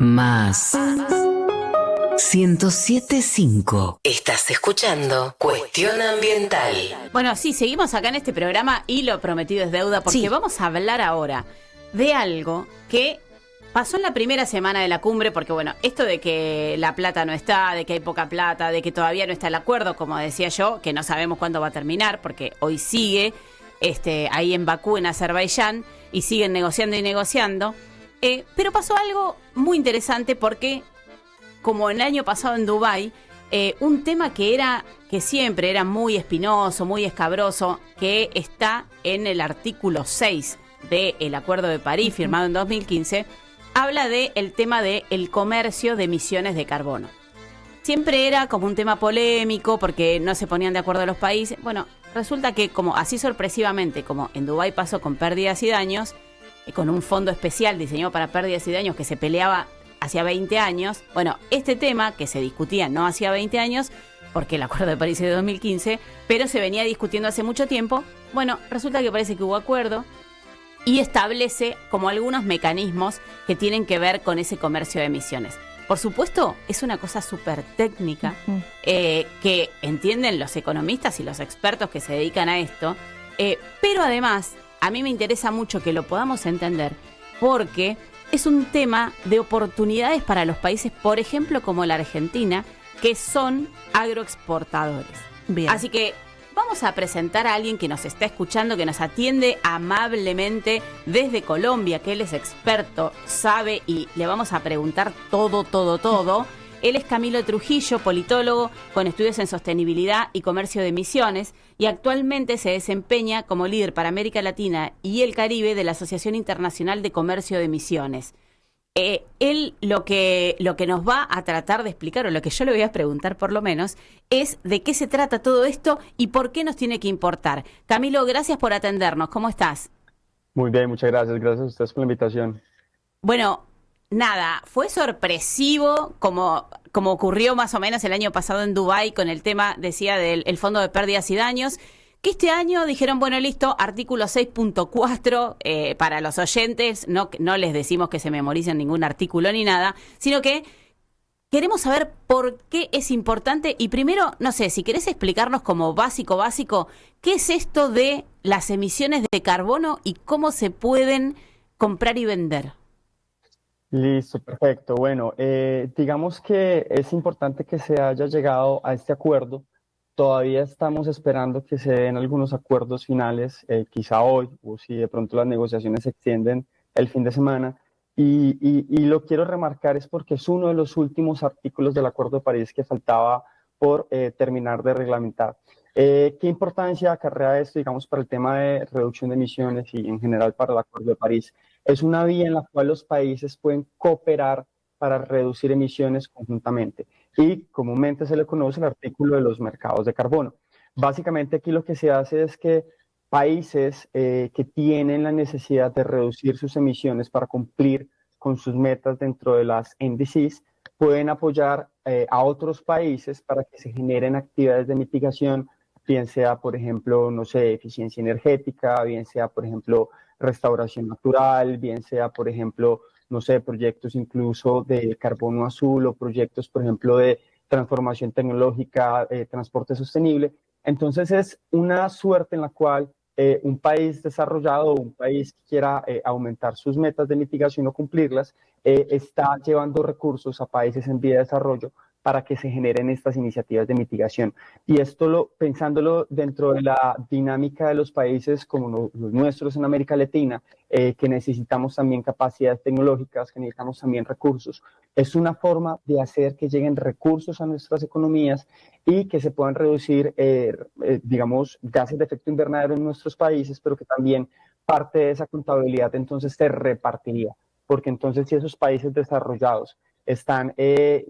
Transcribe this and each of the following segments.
Más 107.5. Estás escuchando Cuestión Ambiental. Bueno, sí, seguimos acá en este programa y lo prometido es deuda porque vamos a hablar ahora de algo que pasó en la primera semana de la cumbre, porque bueno, esto de que la plata no está, de que hay poca plata, de que todavía no está el acuerdo, como decía yo, que no sabemos cuándo va a terminar, porque hoy sigue ahí en Bakú, en Azerbaiyán, y siguen negociando y negociando. Pero pasó algo muy interesante porque, como el año pasado en Dubái, un tema que siempre era muy espinoso, muy escabroso, que está en el artículo 6 del Acuerdo de París, firmado en 2015, habla del tema del comercio de emisiones de carbono. Siempre era como un tema polémico porque no se ponían de acuerdo los países. Bueno, resulta que como así sorpresivamente, como en Dubái pasó con pérdidas y daños, con un fondo especial diseñado para pérdidas y daños que se peleaba hacía 20 años. Bueno, este tema que se discutía no hacía 20 años, porque el Acuerdo de París es de 2015, pero se venía discutiendo hace mucho tiempo. Bueno, resulta que parece que hubo acuerdo y establece como algunos mecanismos que tienen que ver con ese comercio de emisiones. Por supuesto, es una cosa súper técnica que entienden los economistas y los expertos que se dedican a esto, pero además a mí me interesa mucho que lo podamos entender porque es un tema de oportunidades para los países, por ejemplo, como la Argentina, que son agroexportadores. Bien. Así que vamos a presentar a alguien que nos está escuchando, que nos atiende amablemente desde Colombia, que él es experto, sabe y le vamos a preguntar todo. Él es Camilo Trujillo, politólogo con estudios en sostenibilidad y comercio de emisiones y actualmente se desempeña como líder para América Latina y el Caribe de la Asociación Internacional de Comercio de Emisiones. Él lo que nos va a tratar de explicar, o lo que yo le voy a preguntar por lo menos, es de qué se trata todo esto y por qué nos tiene que importar. Camilo, gracias por atendernos. ¿Cómo estás? Muy bien, muchas gracias. Gracias a ustedes por la invitación. Bueno, nada, fue sorpresivo como ocurrió más o menos el año pasado en Dubái con el tema, decía, del Fondo de Pérdidas y Daños, que este año dijeron, bueno, listo, artículo 6.4, para los oyentes, no les decimos que se memoricen ningún artículo ni nada, sino que queremos saber por qué es importante y primero, no sé, si querés explicarnos como básico, ¿qué es esto de las emisiones de carbono y cómo se pueden comprar y vender? Listo, perfecto. Bueno, digamos que es importante que se haya llegado a este acuerdo. Todavía estamos esperando que se den algunos acuerdos finales, quizá hoy, o si de pronto las negociaciones se extienden el fin de semana. Y lo quiero remarcar es porque es uno de los últimos artículos del Acuerdo de París que faltaba por terminar de reglamentar. ¿Qué importancia acarrea esto, digamos, para el tema de reducción de emisiones y en general para el Acuerdo de París? Es una vía en la cual los países pueden cooperar para reducir emisiones conjuntamente y comúnmente se le conoce el artículo de los mercados de carbono. Básicamente aquí lo que se hace es que países que tienen la necesidad de reducir sus emisiones para cumplir con sus metas dentro de las NDCs pueden apoyar a otros países para que se generen actividades de mitigación, bien sea, por ejemplo, no sé, eficiencia energética, bien sea, por ejemplo, restauración natural, bien sea, por ejemplo, no sé, proyectos incluso de carbono azul o proyectos, por ejemplo, de transformación tecnológica, transporte sostenible. Entonces es una suerte en la cual un país desarrollado o un país que quiera aumentar sus metas de mitigación o cumplirlas, está llevando recursos a países en vía de desarrollo para que se generen estas iniciativas de mitigación. Y esto pensándolo dentro de la dinámica de los países como los nuestros en América Latina, que necesitamos también capacidades tecnológicas, que necesitamos también recursos. Es una forma de hacer que lleguen recursos a nuestras economías y que se puedan reducir, digamos, gases de efecto invernadero en nuestros países, pero que también parte de esa contabilidad entonces se repartiría. Porque entonces si esos países desarrollados están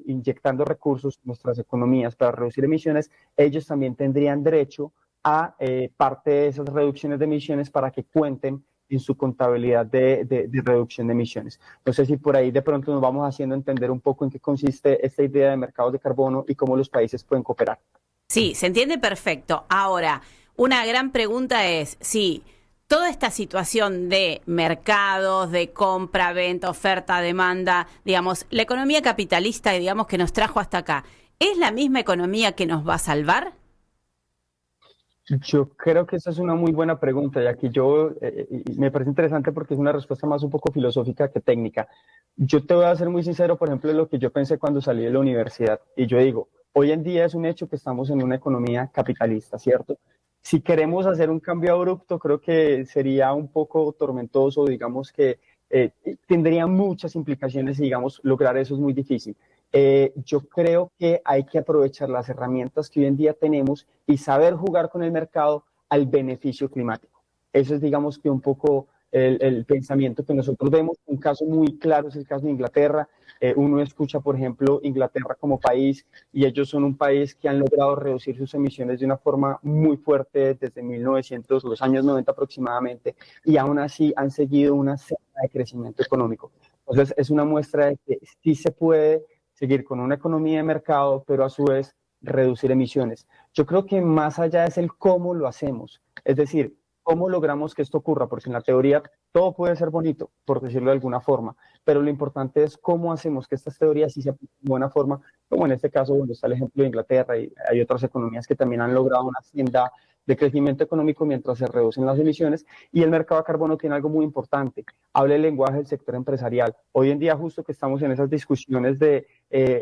inyectando recursos en nuestras economías para reducir emisiones, ellos también tendrían derecho a parte de esas reducciones de emisiones para que cuenten en su contabilidad de reducción de emisiones. No sé si por ahí de pronto nos vamos haciendo entender un poco en qué consiste esta idea de mercados de carbono y cómo los países pueden cooperar. Sí, se entiende perfecto. Ahora, una gran pregunta es, sí, toda esta situación de mercados, de compra, venta, oferta, demanda, digamos, la economía capitalista, digamos, que nos trajo hasta acá, ¿es la misma economía que nos va a salvar? Yo creo que esa es una muy buena pregunta y aquí y me parece interesante porque es una respuesta más un poco filosófica que técnica. Yo te voy a ser muy sincero, por ejemplo, de lo que yo pensé cuando salí de la universidad y yo digo, hoy en día es un hecho que estamos en una economía capitalista, ¿cierto? Si queremos hacer un cambio abrupto, creo que sería un poco tormentoso, digamos que eh, tendría muchas implicaciones y digamos lograr eso es muy difícil. Yo creo que hay que aprovechar las herramientas que hoy en día tenemos y saber jugar con el mercado al beneficio climático. Eso es, digamos, que un poco el pensamiento que nosotros vemos. Un caso muy claro es el caso de Inglaterra. Uno escucha, por ejemplo, Inglaterra como país y ellos son un país que han logrado reducir sus emisiones de una forma muy fuerte desde 1900, los años 90 aproximadamente, y aún así han seguido una senda de crecimiento económico. Entonces, es una muestra de que sí se puede seguir con una economía de mercado, pero a su vez reducir emisiones. Yo creo que más allá es el cómo lo hacemos, es decir, cómo logramos que esto ocurra, porque en la teoría todo puede ser bonito, por decirlo de alguna forma, pero lo importante es cómo hacemos que estas teorías sí se apliquen de buena forma, como en este caso, donde está el ejemplo de Inglaterra y hay otras economías que también han logrado una senda de crecimiento económico mientras se reducen las emisiones. Y el mercado de carbono tiene algo muy importante, habla el lenguaje del sector empresarial. Hoy en día, justo que estamos en esas discusiones de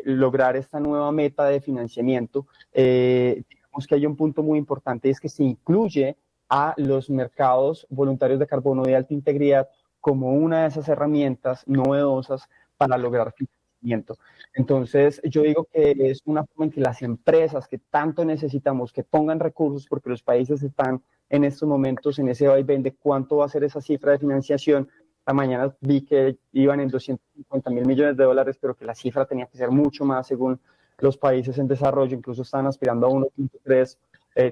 lograr esta nueva meta de financiamiento, digamos que hay un punto muy importante, es que se incluye a los mercados voluntarios de carbono de alta integridad como una de esas herramientas novedosas para lograr financiamiento. Entonces, yo digo que es una forma en que las empresas que tanto necesitamos que pongan recursos, porque los países están en estos momentos en ese vaivén de cuánto va a ser esa cifra de financiación. La mañana vi que iban en 250.000 millones de dólares, pero que la cifra tenía que ser mucho más según los países en desarrollo, incluso están aspirando a 1.3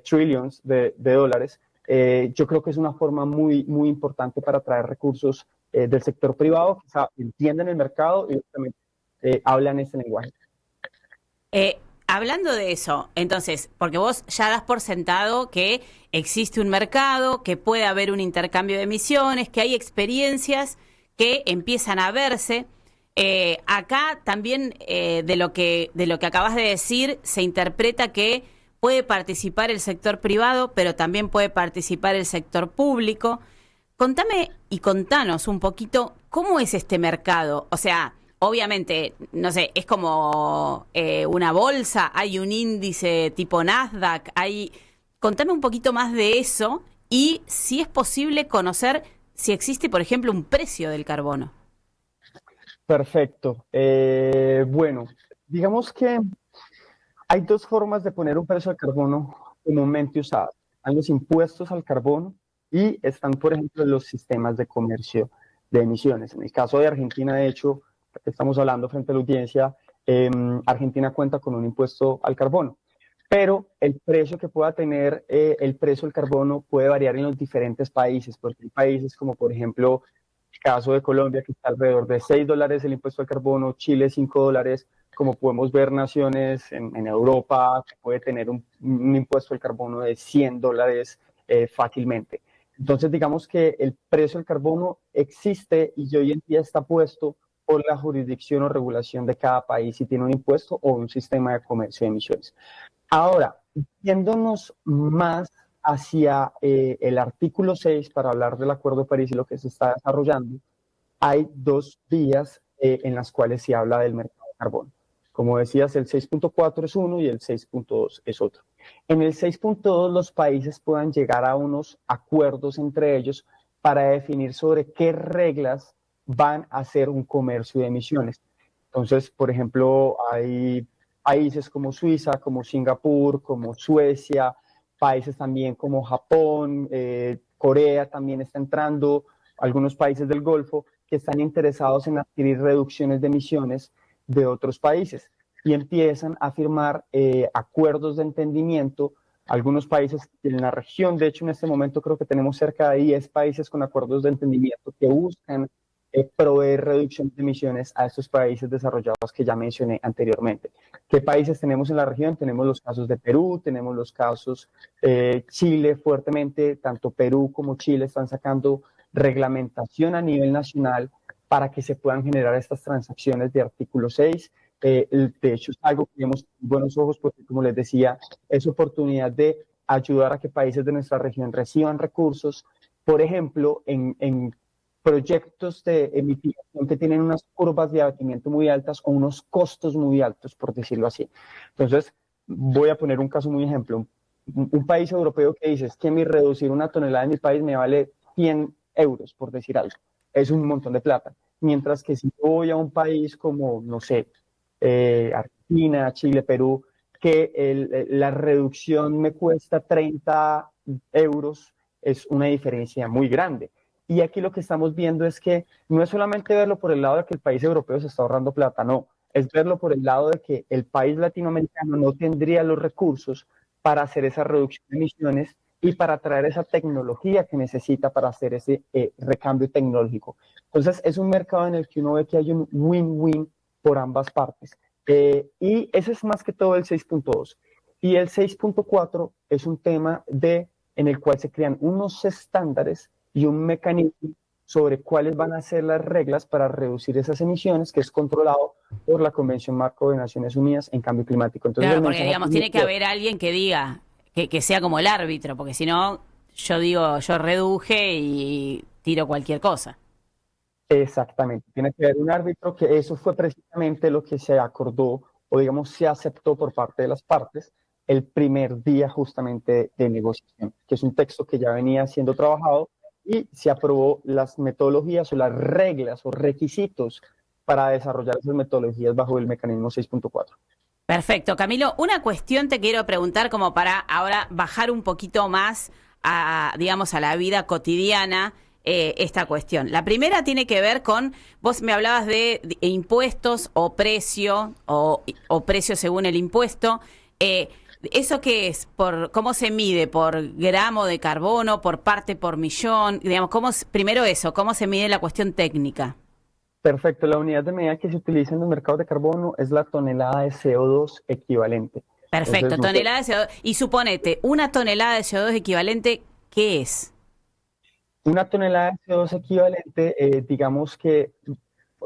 trillions de dólares. Yo creo que es una forma muy, muy importante para atraer recursos del sector privado, que entienden el mercado y también hablan este lenguaje. Hablando de eso, entonces, porque vos ya das por sentado que existe un mercado, que puede haber un intercambio de emisiones, que hay experiencias que empiezan a verse. Acá también de lo que acabas de decir se interpreta que puede participar el sector privado, pero también puede participar el sector público. Contame y contanos un poquito cómo es este mercado. O sea, obviamente, no sé, es como una bolsa, hay un índice tipo Nasdaq, Contame un poquito más de eso y si es posible conocer si existe, por ejemplo, un precio del carbono. Perfecto. Bueno, digamos que hay dos formas de poner un precio al carbono comúnmente usadas. Están los impuestos al carbono y están, por ejemplo, los sistemas de comercio de emisiones. En el caso de Argentina, de hecho, estamos hablando frente a la audiencia, Argentina cuenta con un impuesto al carbono, pero el precio que pueda tener el precio del carbono puede variar en los diferentes países, porque hay países como, por ejemplo, el caso de Colombia, que está alrededor de $6 el impuesto al carbono, Chile $5, como podemos ver naciones en Europa que puede tener un impuesto al carbono de $100 fácilmente. Entonces, digamos que el precio del carbono existe y hoy en día está puesto por la jurisdicción o regulación de cada país si tiene un impuesto o un sistema de comercio de emisiones. Ahora, yéndonos más hacia el artículo 6 para hablar del Acuerdo de París y lo que se está desarrollando, hay dos vías en las cuales se habla del mercado de carbono. Como decías, el 6.4 es uno y el 6.2 es otro. En el 6.2 los países puedan llegar a unos acuerdos entre ellos para definir sobre qué reglas van a hacer un comercio de emisiones. Entonces, por ejemplo, hay países como Suiza, como Singapur, como Suecia, países también como Japón, Corea también está entrando, algunos países del Golfo que están interesados en adquirir reducciones de emisiones de otros países y empiezan a firmar acuerdos de entendimiento. Algunos países en la región, de hecho en este momento creo que tenemos cerca de 10 países con acuerdos de entendimiento que buscan proveer reducción de emisiones a estos países desarrollados que ya mencioné anteriormente. ¿Qué países tenemos en la región? Tenemos los casos de Perú, tenemos los casos Chile fuertemente, tanto Perú como Chile están sacando reglamentación a nivel nacional para que se puedan generar estas transacciones de artículo 6. De hecho, es algo que vemos con buenos ojos porque, como les decía, es oportunidad de ayudar a que países de nuestra región reciban recursos, por ejemplo, en proyectos de mitigación que tienen unas curvas de abatimiento muy altas o unos costos muy altos, por decirlo así. Entonces, voy a poner un caso muy ejemplo. Un país europeo que dice es que reducir una tonelada en mi país me vale 100 euros, por decir algo. Es un montón de plata. Mientras que si voy a un país como, no sé, Argentina, Chile, Perú, que la reducción me cuesta 30 euros, es una diferencia muy grande. Y aquí lo que estamos viendo es que no es solamente verlo por el lado de que el país europeo se está ahorrando plata, no, es verlo por el lado de que el país latinoamericano no tendría los recursos para hacer esa reducción de emisiones y para traer esa tecnología que necesita para hacer ese recambio tecnológico. Entonces, es un mercado en el que uno ve que hay un win-win por ambas partes. Y ese es más que todo el 6.2. Y el 6.4 es un tema en el cual se crean unos estándares y un mecanismo sobre cuáles van a ser las reglas para reducir esas emisiones, que es controlado por la Convención Marco de Naciones Unidas en Cambio Climático. Entonces, claro, porque digamos, tiene que haber alguien que diga, que sea como el árbitro, porque si no, yo digo, yo reduje y tiro cualquier cosa. Exactamente, tiene que haber un árbitro, que eso fue precisamente lo que se acordó, o digamos, se aceptó por parte de las partes el primer día justamente de negociación, que es un texto que ya venía siendo trabajado y se aprobó las metodologías o las reglas o requisitos para desarrollar esas metodologías bajo el mecanismo 6.4. Perfecto. Camilo, una cuestión te quiero preguntar como para ahora bajar un poquito más a, digamos, a la vida cotidiana esta cuestión. La primera tiene que ver con, vos me hablabas de impuestos o precio según el impuesto. ¿Eso qué es? ¿Cómo se mide? ¿Por gramo de carbono? ¿Por parte por millón? Digamos, primero eso, ¿cómo se mide la cuestión técnica? Perfecto, la unidad de medida que se utiliza en los mercados de carbono es la tonelada de CO2 equivalente. Perfecto, Entonces, tonelada de CO2. Y suponete, una tonelada de CO2 equivalente, ¿qué es? Una tonelada de CO2 equivalente, digamos que,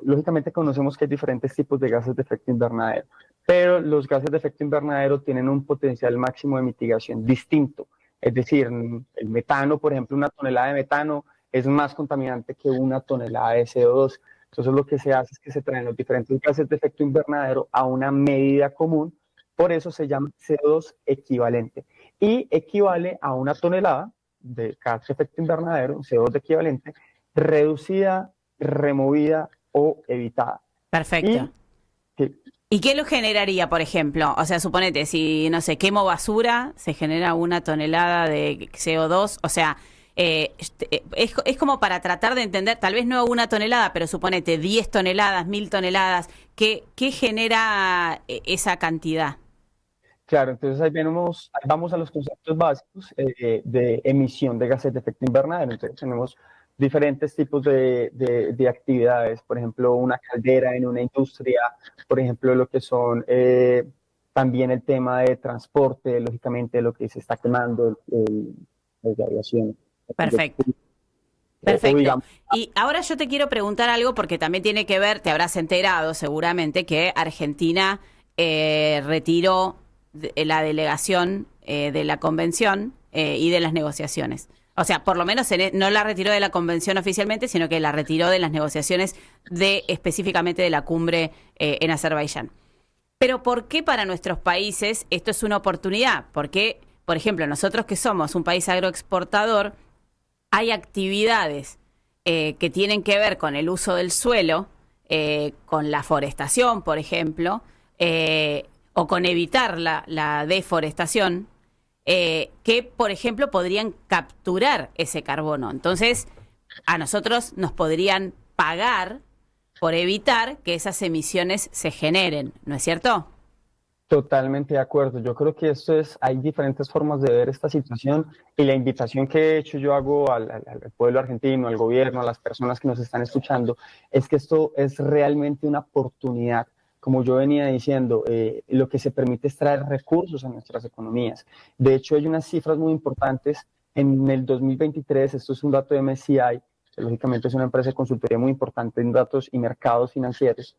lógicamente conocemos que hay diferentes tipos de gases de efecto invernadero, pero los gases de efecto invernadero tienen un potencial máximo de mitigación distinto. Es decir, el metano, por ejemplo, una tonelada de metano es más contaminante que una tonelada de CO2. Entonces, lo que se hace es que se traen los diferentes gases de efecto invernadero a una medida común, por eso se llama CO2 equivalente, y equivale a una tonelada de gas de efecto invernadero, CO2 equivalente, reducida, removida o evitada. Perfecto. ¿Y qué lo generaría, por ejemplo? O sea, suponete, si, no sé, quemo basura, se genera una tonelada de CO2, o sea, es como para tratar de entender, tal vez no una tonelada, pero suponete 10 toneladas, 1000 toneladas, ¿qué genera esa cantidad? Claro, entonces ahí vamos a los conceptos básicos de emisión de gases de efecto invernadero. Entonces tenemos diferentes tipos de actividades, por ejemplo, una caldera en una industria, por ejemplo, lo que son también el tema de transporte, lógicamente lo que se está quemando, la aviación. Perfecto. Perfecto. Y ahora yo te quiero preguntar algo porque también tiene que ver, te habrás enterado seguramente que Argentina retiró la delegación de la convención y de las negociaciones. O sea, por lo menos no la retiró de la convención oficialmente, sino que la retiró de las negociaciones específicamente de la cumbre en Azerbaiyán. Pero ¿por qué para nuestros países esto es una oportunidad? Porque, por ejemplo, nosotros que somos un país agroexportador, hay actividades que tienen que ver con el uso del suelo, con la forestación, por ejemplo, o con evitar la deforestación, que, por ejemplo, podrían capturar ese carbono. Entonces, a nosotros nos podrían pagar por evitar que esas emisiones se generen, ¿no es cierto? Totalmente de acuerdo. Yo creo que hay diferentes formas de ver esta situación y la invitación que de hecho yo hago al pueblo argentino, al gobierno, a las personas que nos están escuchando, es que esto es realmente una oportunidad. Como yo venía diciendo, lo que se permite es traer recursos a nuestras economías. De hecho, hay unas cifras muy importantes. En el 2023, esto es un dato de MSCI, que lógicamente es una empresa de consultoría muy importante en datos y mercados financieros,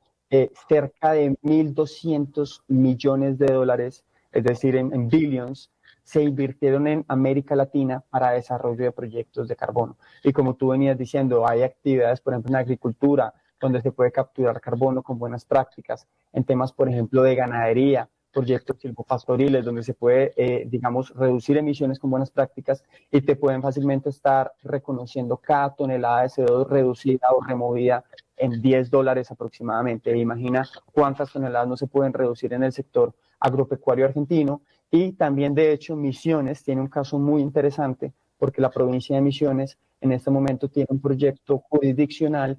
cerca de 1.200 millones de dólares, es decir, en billions, se invirtieron en América Latina para desarrollo de proyectos de carbono. Y como tú venías diciendo, hay actividades, por ejemplo, en agricultura, donde se puede capturar carbono con buenas prácticas, en temas, por ejemplo, de ganadería, proyectos silvopastoriles, donde se puede, digamos, reducir emisiones con buenas prácticas y te pueden fácilmente estar reconociendo cada tonelada de CO2 reducida o removida en $10 aproximadamente. Imagina cuántas toneladas no se pueden reducir en el sector agropecuario argentino. Y también, de hecho, Misiones tiene un caso muy interesante porque la provincia de Misiones en este momento tiene un proyecto jurisdiccional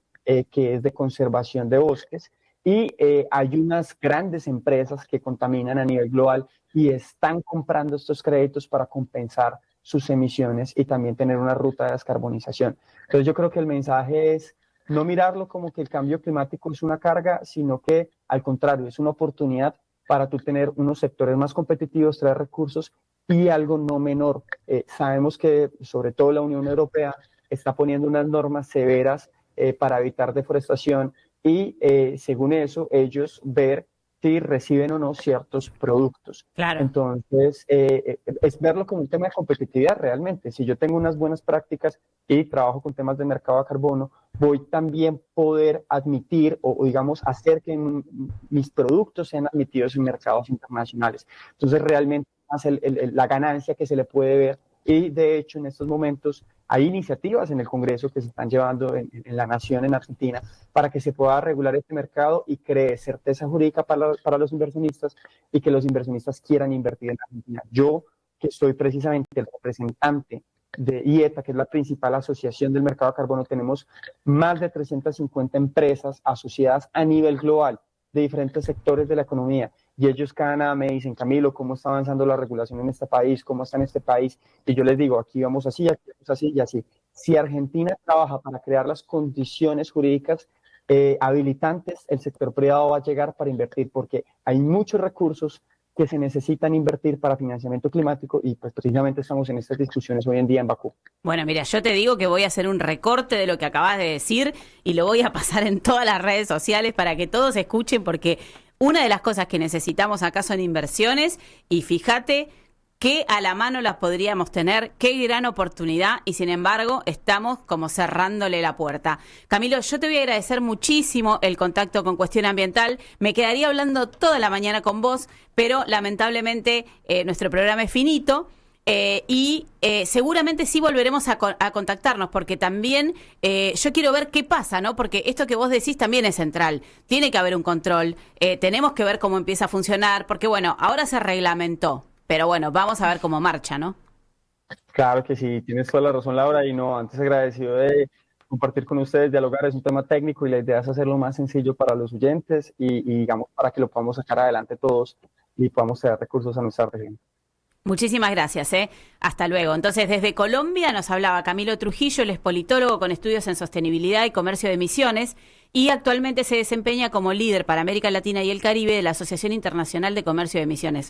que es de conservación de bosques y hay unas grandes empresas que contaminan a nivel global y están comprando estos créditos para compensar sus emisiones y también tener una ruta de descarbonización. Entonces yo creo que el mensaje es no mirarlo como que el cambio climático es una carga, sino que al contrario, es una oportunidad para tú tener unos sectores más competitivos, traer recursos y algo no menor. Sabemos que sobre todo la Unión Europea está poniendo unas normas severas para evitar deforestación y según eso ellos ver si reciben o no ciertos productos. Claro. Entonces, es verlo como un tema de competitividad realmente. Si yo tengo unas buenas prácticas y trabajo con temas de mercado de carbono, voy también poder admitir o digamos, hacer que mis productos sean admitidos en mercados internacionales. Entonces, realmente es la ganancia que se le puede ver. Y de hecho, en estos momentos hay iniciativas en el Congreso que se están llevando en la nación, en Argentina, para que se pueda regular este mercado y cree certeza jurídica para los inversionistas y que los inversionistas quieran invertir en Argentina. Yo, que soy precisamente el representante de IETA, que es la principal asociación del mercado de carbono, tenemos más de 350 empresas asociadas a nivel global de diferentes sectores de la economía. Y ellos cada nada me dicen, Camilo, ¿cómo está avanzando la regulación en este país? ¿Cómo está en este país? Y yo les digo, aquí vamos así, aquí vamos así y así. Si Argentina trabaja para crear las condiciones jurídicas habilitantes, el sector privado va a llegar para invertir, porque hay muchos recursos que se necesitan invertir para financiamiento climático y pues precisamente estamos en estas discusiones hoy en día en Bakú. Bueno, mira, yo te digo que voy a hacer un recorte de lo que acabas de decir y lo voy a pasar en todas las redes sociales para que todos escuchen, porque una de las cosas que necesitamos acá son inversiones y fíjate que a la mano las podríamos tener, qué gran oportunidad y sin embargo estamos como cerrándole la puerta. Camilo, yo te voy a agradecer muchísimo el contacto con Cuestión Ambiental, me quedaría hablando toda la mañana con vos, pero lamentablemente nuestro programa es finito. Seguramente sí volveremos a contactarnos porque también yo quiero ver qué pasa, ¿no? Porque esto que vos decís también es central. Tiene que haber un control, tenemos que ver cómo empieza a funcionar, porque bueno, ahora se reglamentó, pero bueno, vamos a ver cómo marcha, ¿no? Claro que sí, tienes toda la razón, Laura, y no, antes agradecido de compartir con ustedes, dialogar, es un tema técnico y la idea es hacerlo más sencillo para los oyentes y digamos para que lo podamos sacar adelante todos y podamos traer recursos a nuestra región. Muchísimas gracias, hasta luego. Entonces, desde Colombia nos hablaba Camilo Trujillo, él es politólogo con estudios en sostenibilidad y comercio de emisiones y actualmente se desempeña como líder para América Latina y el Caribe de la Asociación Internacional de Comercio de Emisiones.